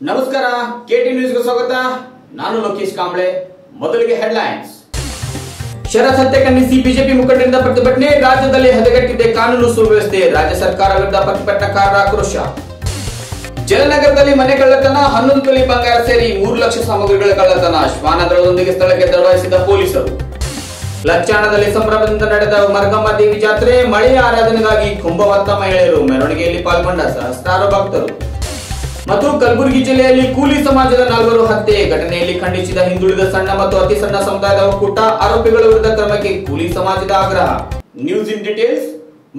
ನಮಸ್ಕಾರ, ಕೆಟಿ ನ್ಯೂಸ್ಗೆ ಸ್ವಾಗತ. ನಾನು ಲೋಕೇಶ್ ಕಾಂಬ್ಳೆ. ಮೊದಲಿಗೆ ಹೆಡ್ಲೈನ್ಸ್. ಶರತ್ ಹತ್ಯೆ ಖಂಡಿಸಿ ಬಿಜೆಪಿ ಮುಖಂಡರಿಂದ ಪ್ರತಿಭಟನೆ. ರಾಜ್ಯದಲ್ಲಿ ಹದಗೆಟ್ಟಿದೆ ಕಾನೂನು ಸುವ್ಯವಸ್ಥೆ. ರಾಜ್ಯ ಸರ್ಕಾರ ವಿರುದ್ಧ ಪ್ರತಿಭಟನಾಕಾರರ ಆಕ್ರೋಶ. ಜಲನಗರದಲ್ಲಿ ಮನೆ ಕಳ್ಳತನ, 11 ತೊಲೆ ಬಂಗಾರ ಸೇರಿ 3 ಲಕ್ಷ ಸಾಮಗ್ರಿಗಳ ಕಳ್ಳತನ. ಶ್ವಾನದಳದೊಂದಿಗೆ ಸ್ಥಳಕ್ಕೆ ದೌಡಾಯಿಸಿದ ಪೊಲೀಸರು. ಲಕ್ಷಾಣದಲ್ಲಿ ಸಂಭ್ರಮದಿಂದ ನಡೆದ ಮರಗಮ್ಮ ದೇವಿ ಜಾತ್ರೆ. ಮಳೆಯ ಆರಾಧನೆಗಾಗಿ ಕುಂಭವತ್ತ ಮಹಿಳೆಯರು. ಮೆರವಣಿಗೆಯಲ್ಲಿ ಪಾಲ್ಗೊಂಡ ಸಹಸ್ರಾರು ಭಕ್ತರು. ಮತ್ತು ಕಲಬುರಗಿ ಜಿಲ್ಲೆಯಲ್ಲಿ ಕೂಲಿ ಸಮಾಜದ 4 ಹತ್ಯೆ ಘಟನೆಯಲ್ಲಿ ಖಂಡಿಸಿದ ಹಿಂದುಳಿದ ಸಣ್ಣ ಮತ್ತು ಅತಿ ಸಣ್ಣ ಸಮುದಾಯದ ಒಕ್ಕೂಟ. ಆರೋಪಿಗಳ ವಿರುದ್ಧ ಕ್ರಮಕ್ಕೆ ಕೂಲಿ ಸಮಾಜದ ಆಗ್ರಹ. News in details.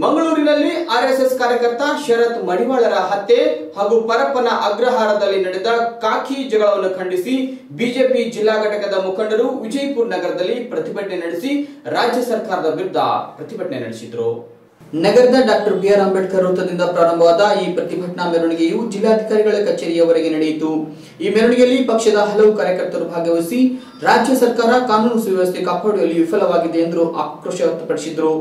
ಮಂಗಳೂರಿನಲ್ಲಿ ಆರ್ಎಸ್ಎಸ್ ಕಾರ್ಯಕರ್ತ ಶರತ್ ಮಡಿವಾಳರ ಹತ್ಯೆ ಹಾಗೂ ಪರಪ್ಪನ ಅಗ್ರಹಾರದಲ್ಲಿ ನಡೆದ ಕಾಕಿ ಜಗಳವನ್ನು ಖಂಡಿಸಿ ಬಿಜೆಪಿ ಜಿಲ್ಲಾ ಘಟಕದ ಮುಖಂಡರು ವಿಜಯಪುರ ನಗರದಲ್ಲಿ ಪ್ರತಿಭಟನೆ ನಡೆಸಿ ರಾಜ್ಯ ಸರ್ಕಾರದ ವಿರುದ್ಧ ಪ್ರತಿಭಟನೆ ನಡೆಸಿದರು. ನಗರದ ಡಾಕ್ಟರ್ ಬಿಆರ್ ಅಂಬೇಡ್ಕರ್ ವೃತ್ತದಿಂದ ಪ್ರಾರಂಭವಾದ ಈ ಪ್ರತಿಭಟನಾ ಮೆರವಣಿಗೆಯು ಜಿಲ್ಲಾಧಿಕಾರಿಗಳ ಕಚೇರಿಯವರೆಗೆ ನಡೆಯಿತು. ಈ ಮೆರವಣಿಗೆಯಲ್ಲಿ ಪಕ್ಷದ ಹಲವು ಕಾರ್ಯಕರ್ತರು ಭಾಗವಹಿಸಿ ರಾಜ್ಯ ಸರ್ಕಾರ ಕಾನೂನು ಸುವ್ಯವಸ್ಥೆ ಕಾಪಾಡುವಲ್ಲಿ ವಿಫಲವಾಗಿದೆ ಎಂದು ಆಕ್ರೋಶ ವ್ಯಕ್ತಪಡಿಸಿದರು.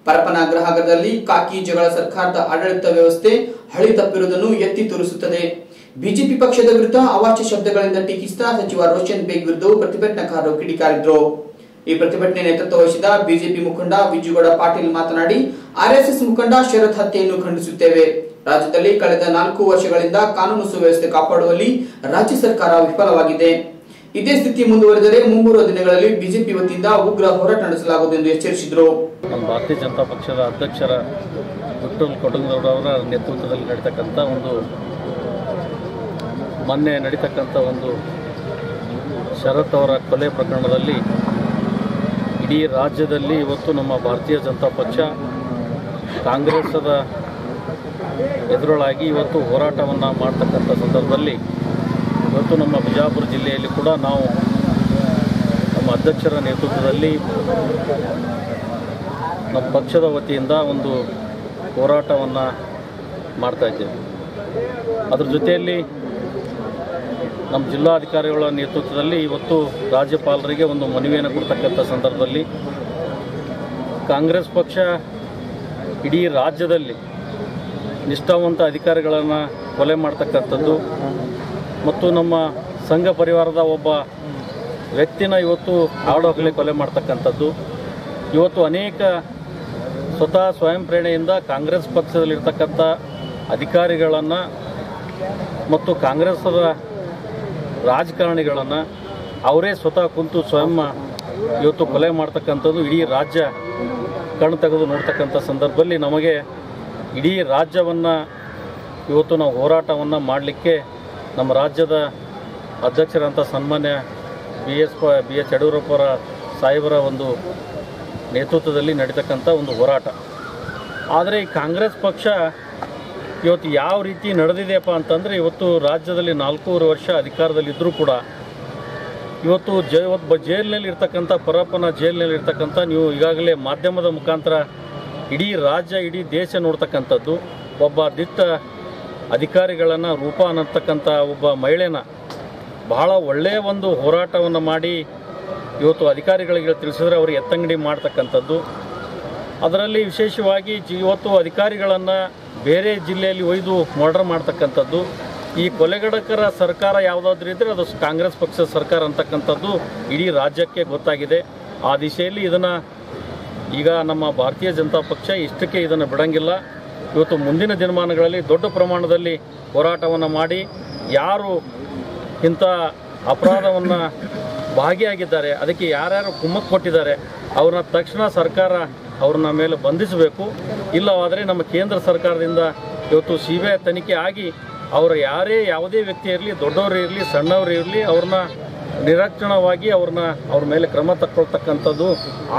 ಪರಪ್ಪನ ಅಗ್ರಹಾರದಲ್ಲಿ ಕಾಕಿ ಜಗಳ ಸರ್ಕಾರದ ಆಡಳಿತ ವ್ಯವಸ್ಥೆ ಹಳಿ ತಪ್ಪಿರುವುದನ್ನು ಎತ್ತಿ ತೋರಿಸುತ್ತದೆ. ಬಿಜೆಪಿ ಪಕ್ಷದ ವಿರುದ್ಧ ಅವಾಚ್ಯ ಶಬ್ದಗಳಿಂದ ಟೀಕಿಸಿದ ಸಚಿವ ರೋಷನ್ ಬೇಗ್ ವಿರುದ್ಧ ಪ್ರತಿಭಟನಾಕಾರರು ಕಿಡಿಕಾರಿದ್ರು. ಈ ಪ್ರತಿಭಟನೆ ನೇತೃತ್ವ ವಹಿಸಿದ ಬಿಜೆಪಿ ಮುಖಂಡ ವಿಜುಗೌಡ ಪಾಟೀಲ್ ಮಾತನಾಡಿ, ಆರ್ಎಸ್ಎಸ್ ಮುಖಂಡ ಶರತ್ ಹತ್ಯೆಯನ್ನು ಖಂಡಿಸುತ್ತೇವೆ. ರಾಜ್ಯದಲ್ಲಿ ಕಳೆದ 4 ವರ್ಷಗಳಿಂದ ಕಾನೂನು ಸುವ್ಯವಸ್ಥೆ ಕಾಪಾಡುವಲ್ಲಿ ರಾಜ್ಯ ಸರ್ಕಾರ ವಿಫಲವಾಗಿದೆ. ಇದೇ ಸ್ಥಿತಿ ಮುಂದುವರೆದರೆ ಮುಂಬರುವ ದಿನಗಳಲ್ಲಿ ಬಿಜೆಪಿ ವತಿಯಿಂದ ಉಗ್ರ ಹೋರಾಟ ನಡೆಸಲಾಗುವುದು ಎಂದು ಎಚ್ಚರಿಸಿದರು. ಭಾರತೀಯ ಜನತಾ ಪಕ್ಷದ ಅಧ್ಯಕ್ಷರ ವಿಠ್ಠಲ್ ಕೊಡಂಗೌಡ ಅವರ ನೇತೃತ್ವದಲ್ಲಿ ನಡೀತಕ್ಕಂಥ ಮೊನ್ನೆ ನಡೀತಕ್ಕಂಥ ಶರತ್ ಅವರ ಕೊಲೆ ಪ್ರಕರಣದಲ್ಲಿ ಇಡೀ ರಾಜ್ಯದಲ್ಲಿ ಇವತ್ತು ನಮ್ಮ ಭಾರತೀಯ ಜನತಾ ಪಕ್ಷ ಕಾಂಗ್ರೆಸ್ಸದ ಎದುರೊಳಾಗಿ ಇವತ್ತು ಹೋರಾಟವನ್ನು ಮಾಡ್ತಕ್ಕಂಥ ಸಂದರ್ಭದಲ್ಲಿ ಇವತ್ತು ನಮ್ಮ ಬಿಜಾಪುರ ಜಿಲ್ಲೆಯಲ್ಲಿ ಕೂಡ ನಾವು ನಮ್ಮ ಅಧ್ಯಕ್ಷರ ನೇತೃತ್ವದಲ್ಲಿ ನಮ್ಮ ಪಕ್ಷದ ವತಿಯಿಂದ ಹೋರಾಟವನ್ನು ಮಾಡ್ತಾಯಿದ್ದೇವೆ. ಅದರ ಜೊತೆಯಲ್ಲಿ ನಮ್ಮ ಜಿಲ್ಲಾಧಿಕಾರಿಗಳ ನೇತೃತ್ವದಲ್ಲಿ ಇವತ್ತು ರಾಜ್ಯಪಾಲರಿಗೆ ಮನವಿಯನ್ನು ಕೊಡ್ತಕ್ಕಂಥ ಸಂದರ್ಭದಲ್ಲಿ ಕಾಂಗ್ರೆಸ್ ಪಕ್ಷ ಇಡೀ ರಾಜ್ಯದಲ್ಲಿ ನಿಷ್ಠಾವಂತ ಅಧಿಕಾರಿಗಳನ್ನು ಕೊಲೆ ಮಾಡ್ತಕ್ಕಂಥದ್ದು ಮತ್ತು ನಮ್ಮ ಸಂಘ ಪರಿವಾರದ ಒಬ್ಬ ವ್ಯಕ್ತಿನ ಇವತ್ತು ಆಡೋಗಲೇ ಕೊಲೆ ಮಾಡ್ತಕ್ಕಂಥದ್ದು. ಇವತ್ತು ಅನೇಕ ಸ್ವತಃ ಸ್ವಯಂ ಪ್ರೇರಣೆಯಿಂದ ಕಾಂಗ್ರೆಸ್ ಪಕ್ಷದಲ್ಲಿರ್ತಕ್ಕಂಥ ಅಧಿಕಾರಿಗಳನ್ನು ಮತ್ತು ಕಾಂಗ್ರೆಸ್ಸದ ರಾಜಕಾರಣಿಗಳನ್ನು ಅವರೇ ಸ್ವತಃ ಕುಂತು ಸ್ವಯಂ ಇವತ್ತು ಕೊಲೆ ಮಾಡ್ತಕ್ಕಂಥದ್ದು ಇಡೀ ರಾಜ್ಯ ಕಣ್ಣು ತೆಗೆದು ನೋಡ್ತಕ್ಕಂಥ ಸಂದರ್ಭದಲ್ಲಿ ನಮಗೆ ಇಡೀ ರಾಜ್ಯವನ್ನು ಇವತ್ತು ನಾವು ಹೋರಾಟವನ್ನು ಮಾಡಲಿಕ್ಕೆ ನಮ್ಮ ರಾಜ್ಯದ ಅಧ್ಯಕ್ಷರಂಥ ಸನ್ಮಾನ್ಯ ಬಿ ಎಚ್ ಯಡಿಯೂರಪ್ಪರ ಸಾಹೇಬರ ನೇತೃತ್ವದಲ್ಲಿ ನಡೀತಕ್ಕಂಥ ಹೋರಾಟ. ಆದರೆ ಈ ಕಾಂಗ್ರೆಸ್ ಪಕ್ಷ ಇವತ್ತು ಯಾವ ರೀತಿ ನಡೆದಿದೆಯಪ್ಪ ಅಂತಂದರೆ, ಇವತ್ತು ರಾಜ್ಯದಲ್ಲಿ 4 ವರ್ಷ ಅಧಿಕಾರದಲ್ಲಿದ್ದರೂ ಕೂಡ ಇವತ್ತು ಜೈಲಿನಲ್ಲಿ ಇರ್ತಕ್ಕಂಥ ಪರಪ್ಪನ ಜೈಲಿನಲ್ಲಿ ಇರ್ತಕ್ಕಂಥ ನೀವು ಈಗಾಗಲೇ ಮಾಧ್ಯಮದ ಮುಖಾಂತರ ಇಡೀ ರಾಜ್ಯ ಇಡೀ ದೇಶ ನೋಡ್ತಕ್ಕಂಥದ್ದು ಒಬ್ಬ ದಿಟ್ಟ ಅಧಿಕಾರಿಗಳನ್ನು ರೂಪ ಅನ್ನತಕ್ಕಂಥ ಒಬ್ಬ ಮಹಿಳೆನ ಬಹಳ ಒಳ್ಳೆಯ ಹೋರಾಟವನ್ನು ಮಾಡಿ ಇವತ್ತು ಅಧಿಕಾರಿಗಳಿಗೆ ತಿಳಿಸಿದ್ರೆ ಅವರು ಎತ್ತಂಗಡಿ ಮಾಡ್ತಕ್ಕಂಥದ್ದು. ಅದರಲ್ಲಿ ವಿಶೇಷವಾಗಿ ಇವತ್ತು ಅಧಿಕಾರಿಗಳನ್ನು ಬೇರೆ ಜಿಲ್ಲೆಯಲ್ಲಿ ಒಯ್ದು ಮರ್ಡರ್ ಮಾಡ್ತಕ್ಕಂಥದ್ದು. ಈ ಕೊಲೆಗಡಕರ ಸರ್ಕಾರ ಯಾವುದಾದ್ರೂ ಇದ್ದರೆ ಅದು ಕಾಂಗ್ರೆಸ್ ಪಕ್ಷದ ಸರ್ಕಾರ ಅಂತಕ್ಕಂಥದ್ದು ಇಡೀ ರಾಜ್ಯಕ್ಕೆ ಗೊತ್ತಾಗಿದೆ. ಆ ದಿಶೆಯಲ್ಲಿ ಈಗ ನಮ್ಮ ಭಾರತೀಯ ಜನತಾ ಪಕ್ಷ ಇಷ್ಟಕ್ಕೆ ಇದನ್ನು ಬಿಡಂಗಿಲ್ಲ. ಇವತ್ತು ಮುಂದಿನ ದಿನಮಾನಗಳಲ್ಲಿ ದೊಡ್ಡ ಪ್ರಮಾಣದಲ್ಲಿ ಹೋರಾಟವನ್ನು ಮಾಡಿ ಯಾರು ಇಂಥ ಅಪರಾಧವನ್ನು ಭಾಗಿಯಾಗಿದ್ದಾರೆ, ಅದಕ್ಕೆ ಯಾರ್ಯಾರು ಕುಮ್ಮಕ್ಕು ಕೊಟ್ಟಿದ್ದಾರೆ ಅವ್ರನ್ನ ತಕ್ಷಣ ಸರ್ಕಾರ ಅವ್ರನ್ನ ಮೇಲೆ ಬಂಧಿಸಬೇಕು. ಇಲ್ಲವಾದರೆ ನಮ್ಮ ಕೇಂದ್ರ ಸರ್ಕಾರದಿಂದ ಇವತ್ತು CBI ತನಿಖೆ ಆಗಿ ಅವರ ಯಾವುದೇ ವ್ಯಕ್ತಿ ಇರಲಿ, ದೊಡ್ಡವರು ಇರಲಿ, ಸಣ್ಣವರು ಇರಲಿ, ಅವ್ರನ್ನ ನಿರಕ್ಷಣವಾಗಿ ಅವ್ರ ಮೇಲೆ ಕ್ರಮ ತಗೊಳ್ತಕ್ಕಂಥದ್ದು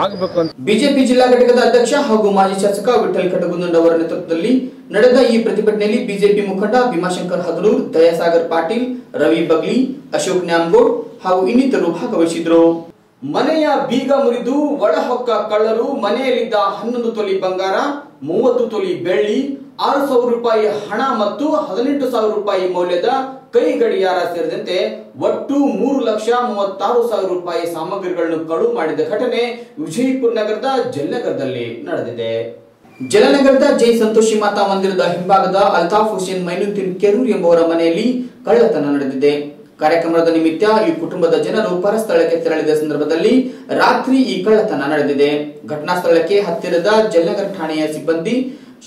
ಆಗಬೇಕು ಅಂತ ಬಿಜೆಪಿ ಜಿಲ್ಲಾ ಘಟಕದ ಅಧ್ಯಕ್ಷ ಹಾಗೂ ಮಾಜಿ ಶಾಸಕ ವಿಠ್ಠಲ್ ಕಟಗುಂದೊಡ್ಡ ಅವರ ನೇತೃತ್ವದಲ್ಲಿ ನಡೆದ ಈ ಪ್ರತಿಭಟನೆಯಲ್ಲಿ ಬಿಜೆಪಿ ಮುಖಂಡ ಭೀಮಾಶಂಕರ್ ಹದನೂರ್, ದಯಾಸಾಗರ್ ಪಾಟೀಲ್, ರವಿ ಬಗ್ಲಿ, ಅಶೋಕ್ ನ್ಯಾಮಗೋಡ್ ಹಾಗೂ ಇನ್ನಿತರರು ಭಾಗವಹಿಸಿದ್ರು. ಮನೆಯ ಬೀಗ ಮುರಿದು ಒಳಹೊಕ್ಕ ಕಳ್ಳರು ಮನೆಯಲ್ಲಿದ್ದ 11 ತೊಲಿ ಬಂಗಾರ, 30 ತೊಲಿ ಬೆಳ್ಳಿ, 6,000 ರೂಪಾಯಿ ಹಣ ಮತ್ತು 18,000 ರೂಪಾಯಿ ಮೌಲ್ಯದ ಕೈ ಗಡಿಯಾರ ಸೇರಿದಂತೆ ಒಟ್ಟು 3,36,000 ರೂಪಾಯಿ ಸಾಮಗ್ರಿಗಳನ್ನು ಕಳು ಮಾಡಿದ ಘಟನೆ ವಿಜಯಪುರ ನಗರದ ಜಲನಗರದಲ್ಲಿ ನಡೆದಿದೆ. ಜಲನಗರದ ಜೈ ಸಂತೋಷಿ ಮಾತಾ ಮಂದಿರದ ಹಿಂಭಾಗದ ಅಲ್ತಾಫ್ ಹುಸೇನ್ ಮೈನುದ್ದೀನ್ ಕೆರೂರ್ ಎಂಬುವರ ಮನೆಯಲ್ಲಿ ಕಳ್ಳತನ ನಡೆದಿದೆ. ಕಾರ್ಯಕ್ರಮದ ನಿಮಿತ್ತ ಈ ಕುಟುಂಬದ ಜನರು ಪರಸ್ಥಳಕ್ಕೆ ತೆರಳಿದ ಸಂದರ್ಭದಲ್ಲಿ ರಾತ್ರಿ ಈ ಕಳ್ಳತನ ನಡೆದಿದೆ. ಘಟನಾ ಸ್ಥಳಕ್ಕೆ ಹತ್ತಿರದ ಜಲನಗರ ಠಾಣೆಯ ಸಿಬ್ಬಂದಿ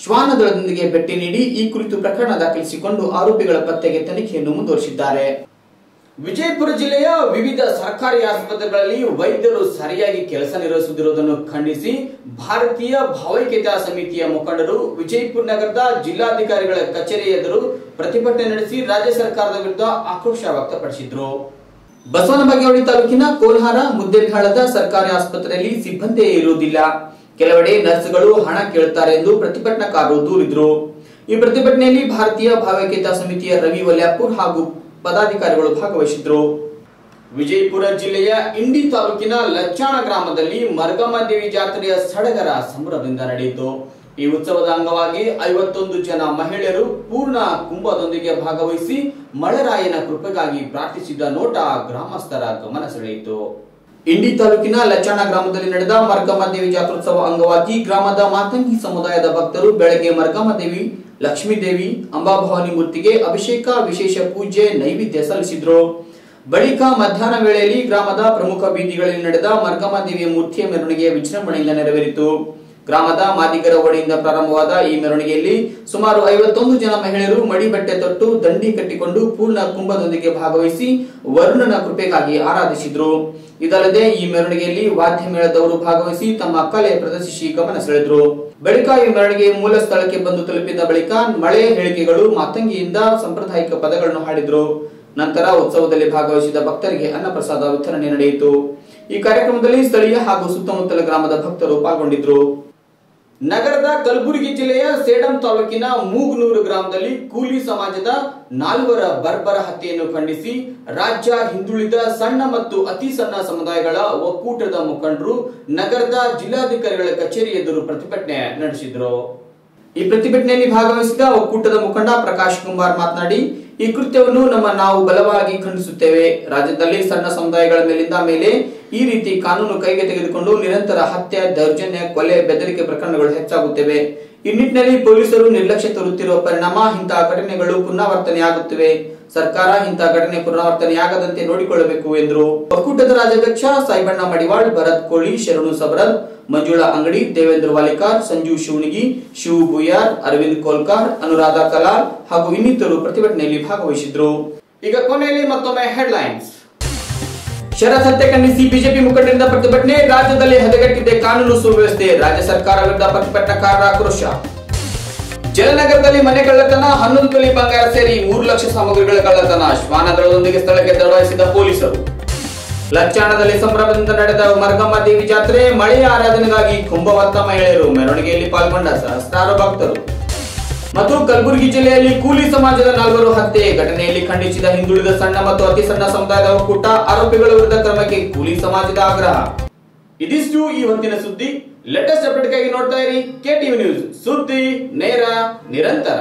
ಶ್ವಾನದಳದೊಂದಿಗೆ ಭೇಟಿ ನೀಡಿ ಈ ಕುರಿತು ಪ್ರಕರಣ ದಾಖಲಿಸಿಕೊಂಡು ಆರೋಪಿಗಳ ಪತ್ತೆಗೆ ತನಿಖೆಯನ್ನು ಮುಂದುವರಿಸಿದ್ದಾರೆ. ವಿಜಯಪುರ ಜಿಲ್ಲೆಯ ವಿವಿಧ ಸರ್ಕಾರಿ ಆಸ್ಪತ್ರೆಗಳಲ್ಲಿ ವೈದ್ಯರು ಸರಿಯಾಗಿ ಕೆಲಸ ನಿರ್ವಹಿಸುತ್ತಿರುವುದನ್ನು ಖಂಡಿಸಿ ಭಾರತೀಯ ಭಾವೈಕ್ಯತಾ ಸಮಿತಿಯ ಮುಖಂಡರು ವಿಜಯಪುರ ನಗರದ ಜಿಲ್ಲಾಧಿಕಾರಿಗಳ ಕಚೇರಿ ಎದುರು ಪ್ರತಿಭಟನೆ ನಡೆಸಿ ರಾಜ್ಯ ಸರ್ಕಾರದ ವಿರುದ್ಧ ಆಕ್ರೋಶ ವ್ಯಕ್ತಪಡಿಸಿದರು. ಬಸವನಬಾಗೇವಾಡಿ ತಾಲೂಕಿನ ಕೋಲ್ಹಾರ ಮುದ್ದೇಬಿಹಾಳದ ಸರ್ಕಾರಿ ಆಸ್ಪತ್ರೆಯಲ್ಲಿ ಸಿಬ್ಬಂದಿಯೇ ಇರುವುದಿಲ್ಲ, ಕೆಲವೆಡೆ ನರ್ಸ್ಗಳು ಹಣ ಕೇಳುತ್ತಾರೆ ಎಂದು ಪ್ರತಿಭಟನಾಕಾರರು ದೂರಿದರು. ಈ ಪ್ರತಿಭಟನೆಯಲ್ಲಿ ಭಾರತೀಯ ಭಾವೈಕ್ಯತಾ ಸಮಿತಿಯ ರವಿ ವಲ್ಯಾಪುರ್ ಹಾಗೂ ಪದಾಧಿಕಾರಿಗಳು ಭಾಗವಹಿಸಿದ್ರು. ವಿಜಯಪುರ ಜಿಲ್ಲೆಯ ಇಂಡಿ ತಾಲೂಕಿನ ಲಚ್ಚಾಣ ಗ್ರಾಮದಲ್ಲಿ ಮರ್ಗಮ್ಮ ದೇವಿ ಜಾತ್ರೆಯ ಸಡಗರ ಸಂಭ್ರಮದಿಂದ ನಡೆಯಿತು. ಈ ಉತ್ಸವದ ಅಂಗವಾಗಿ 51 ಜನ ಮಹಿಳೆಯರು ಪೂರ್ಣ ಕುಂಭದೊಂದಿಗೆ ಭಾಗವಹಿಸಿ ಮಳೆರಾಯನ ಕೃಪೆಗಾಗಿ ಪ್ರಾರ್ಥಿಸಿದ ನೋಟ ಗ್ರಾಮಸ್ಥರ ಗಮನ ಸೆಳೆಯಿತು. ಇಂಡಿ ತಾಲೂಕಿನ ಲಚ್ಚಾಣ ಗ್ರಾಮದಲ್ಲಿ ನಡೆದ ಮರ್ಗಮ್ಮ ದೇವಿ ಜಾತ್ರೋತ್ಸವ ಅಂಗವಾಗಿ ಗ್ರಾಮದ ಮಾತಂಗಿ ಸಮುದಾಯದ ಭಕ್ತರು ಬೆಳಗ್ಗೆ ಮರ್ಗಮ್ಮ ದೇವಿ, ಲಕ್ಷ್ಮೀದೇವಿ, ಅಂಬಾಭವಾನಿ ಮೂರ್ತಿಗೆ ಅಭಿಷೇಕ, ವಿಶೇಷ ಪೂಜೆ, ನೈವೇದ್ಯ ಸಲ್ಲಿಸಿದ್ರು. ಬಳಿಕ ಮಧ್ಯಾಹ್ನ ವೇಳೆಯಲ್ಲಿ ಗ್ರಾಮದ ಪ್ರಮುಖ ಬೀದಿಗಳಲ್ಲಿ ನಡೆದ ಮರ್ಗಮ್ಮ ದೇವಿಯ ಮೂರ್ತಿಯ ಮೆರವಣಿಗೆ ವಿಜೃಂಭಣೆಯಿಂದ ನೆರವೇರಿತು. ಗ್ರಾಮದ ಮಾದಿಗರ ಒಡೆಯಿಂದ ಪ್ರಾರಂಭವಾದ ಈ ಮೆರವಣಿಗೆಯಲ್ಲಿ ಸುಮಾರು 51 ಜನ ಮಹಿಳೆಯರು ಮಡಿ ಬಟ್ಟೆ ತೊಟ್ಟು ದಂಡಿ ಕಟ್ಟಿಕೊಂಡು ಪೂರ್ಣ ಕುಂಭದೊಂದಿಗೆ ಭಾಗವಹಿಸಿ ವರುಣನ ಕೃಪೆಗಾಗಿ ಆರಾಧಿಸಿದ್ರು. ಇದಲ್ಲದೆ ಈ ಮೆರವಣಿಗೆಯಲ್ಲಿ ವಾದ್ಯ ಮೇಳದವರು ಭಾಗವಹಿಸಿ ತಮ್ಮ ಕಲೆ ಪ್ರದರ್ಶಿಸಿ ಗಮನ ಸೆಳೆದ್ರು. ಬಳಿಕ ಈ ಮೆರವಣಿಗೆ ಮೂಲ ಸ್ಥಳಕ್ಕೆ ಬಂದು ತಲುಪಿದ ಬಳಿಕ ಮಳೆ ಹೇಳಿಕೆಗಳು ಮಾತಂಗಿಯಿಂದ ಸಾಂಪ್ರದಾಯಿಕ ಪದಗಳನ್ನು ಹಾಡಿದ್ರು. ನಂತರ ಉತ್ಸವದಲ್ಲಿ ಭಾಗವಹಿಸಿದ ಭಕ್ತರಿಗೆ ಅನ್ನಪ್ರಸಾದ ವಿತರಣೆ ನಡೆಯಿತು. ಈ ಕಾರ್ಯಕ್ರಮದಲ್ಲಿ ಸ್ಥಳೀಯ ಹಾಗೂ ಸುತ್ತಮುತ್ತಲ ಗ್ರಾಮದ ಭಕ್ತರು ಪಾಲ್ಗೊಂಡಿದ್ರು. ನಗರದ ಕಲಬುರಗಿ ಜಿಲ್ಲೆಯ ಸೇಡಂ ತಾಲೂಕಿನ ಮೂಗನೂರು ಗ್ರಾಮದಲ್ಲಿ ಕೂಲಿ ಸಮಾಜದ 4 ಬರ್ಬರ ಹತ್ಯೆಯನ್ನು ಖಂಡಿಸಿ ರಾಜ್ಯ ಹಿಂದುಳಿದ ಸಣ್ಣ ಮತ್ತು ಅತಿ ಸಣ್ಣ ಸಮುದಾಯಗಳ ಒಕ್ಕೂಟದ ಮುಖಂಡರು ನಗರದ ಜಿಲ್ಲಾಧಿಕಾರಿಗಳ ಕಚೇರಿ ಎದುರು ಪ್ರತಿಭಟನೆ ನಡೆಸಿದರು. ಈ ಪ್ರತಿಭಟನೆಯಲ್ಲಿ ಭಾಗವಹಿಸಿದ ಒಕ್ಕೂಟದ ಮುಖಂಡ ಪ್ರಕಾಶ್ ಕುಮಾರ್ ಮಾತನಾಡಿ, ಈ ಕೃತ್ಯವನ್ನು ನಾವು ಬಲವಾಗಿ ಖಂಡಿಸುತ್ತೇವೆ. ರಾಜ್ಯದಲ್ಲಿ ಸಣ್ಣ ಸಮುದಾಯಗಳ ಮೇಲಿಂದ ಮೇಲೆ ಈ ರೀತಿ ಕಾನೂನು ಕೈಗೆ ತೆಗೆದುಕೊಂಡು ನಿರಂತರ ಹತ್ಯೆ, ದೌರ್ಜನ್ಯ, ಕೊಲೆ, ಬೆದರಿಕೆ ಪ್ರಕರಣಗಳು ಹೆಚ್ಚಾಗುತ್ತಿವೆ. ಈ ನಿಟ್ಟಿನಲ್ಲಿ ಪೊಲೀಸರು ನಿರ್ಲಕ್ಷ್ಯ ತೋರುತ್ತಿರುವ ಪರಿಣಾಮ ಇಂತಹ ಘಟನೆಗಳು ಪುನರಾವರ್ತನೆಯಾಗುತ್ತಿವೆ. ಸರ್ಕಾರ ಇಂತಹ ಘಟನೆ ಪುನರಾವರ್ತನೆಯಾಗದಂತೆ ನೋಡಿಕೊಳ್ಳಬೇಕು ಎಂದರು. ಒಕ್ಕೂಟದ ರಾಜ್ಯಾಧ್ಯಕ್ಷ ಸಾಯಿಬಣ್ಣ ಮಡಿವಾಳ್, ಭರತ್ ಕೋಳಿ, ಶರಣು ಸಬರದ್, ಮಂಜುಳಾ ಅಂಗಡಿ, ದೇವೇಂದ್ರ ವಾಲಿಕಾರ್, ಸಂಜು ಶಿವಣಿಗಿ, ಶಿವು ಬುಯಾರ್, ಅರವಿಂದ್ ಕೋಲ್ಕಾರ್, ಅನುರಾಧ ಕಲಾಲ್ ಹಾಗೂ ಇನ್ನಿತರು ಪ್ರತಿಭಟನೆಯಲ್ಲಿ ಭಾಗವಹಿಸಿದ್ರು. ಈಗ ಕೊನೆಯಲ್ಲಿ ಮತ್ತೊಮ್ಮೆ ಹೆಡ್ಲೈನ್ಸ್. ಶರತ್ ಹತ್ಯೆ ಖಂಡಿಸಿ ಬಿಜೆಪಿ ಮುಖಂಡರಿಂದ ಪ್ರತಿಭಟನೆ, ರಾಜ್ಯದಲ್ಲಿ ಹದಗೆಟ್ಟಿದೆ ಕಾನೂನು ಸುವ್ಯವಸ್ಥೆ, ರಾಜ್ಯ ಸರ್ಕಾರ ವಿರುದ್ಧ ಪ್ರತಿಭಟನಾಕಾರರ ಆಕ್ರೋಶ. ಜಲನಗರದಲ್ಲಿ ಮನೆ ಕಳ್ಳತನ, 11 ತೊಲೆ ಬಂಗಾರ ಸೇರಿ 3 ಲಕ್ಷ ಸಾಮಗ್ರಿಗಳ ಕಳ್ಳತನ, ಶ್ವಾನದಳದೊಂದಿಗೆ ಸ್ಥಳಕ್ಕೆ ದೌಡಾಯಿಸಿದ ಪೊಲೀಸರು. ಲಚ್ಚಾಣದಲ್ಲಿ ಸಂಭ್ರಮದಿಂದ ನಡೆದ ಮರ್ಗಮ್ಮ ದೇವಿ ಜಾತ್ರೆ, ಮಳೆಯ ಆರಾಧನೆಗಾಗಿ ಕುಂಭವತ್ತ ಮಹಿಳೆಯರು, ಮೆರವಣಿಗೆಯಲ್ಲಿ ಪಾಲ್ಗೊಂಡ ಸಹಸ್ರಾರು ಭಕ್ತರು. ಮತ್ತು ಕಲಬುರಗಿ ಜಿಲ್ಲೆಯಲ್ಲಿ ಕೂಲಿ ಸಮಾಜದ 4 ಹತ್ಯೆ ಘಟನೆಯಲ್ಲಿ ಖಂಡಿಸಿದ ಹಿಂದುಳಿದ ಸಣ್ಣ ಮತ್ತು ಅತಿ ಸಣ್ಣ ಸಮುದಾಯದ ಒಕ್ಕೂಟ, ಆರೋಪಿಗಳ ವಿರುದ್ಧ ಕ್ರಮಕ್ಕೆ ಕೂಲಿ ಸಮಾಜದ ಆಗ್ರಹ. ಇದಿಷ್ಟು ಈ ಹೊತ್ತಿನ ಸುದ್ದಿ. ಲೇಟೆಸ್ಟ್ ಅಪ್ಡೇಟ್ಗಾಗಿ ನೋಡ್ತಾ ಇರಿ KTV ನ್ಯೂಸ್, ಸುದ್ದಿ ನೇರ ನಿರಂತರ.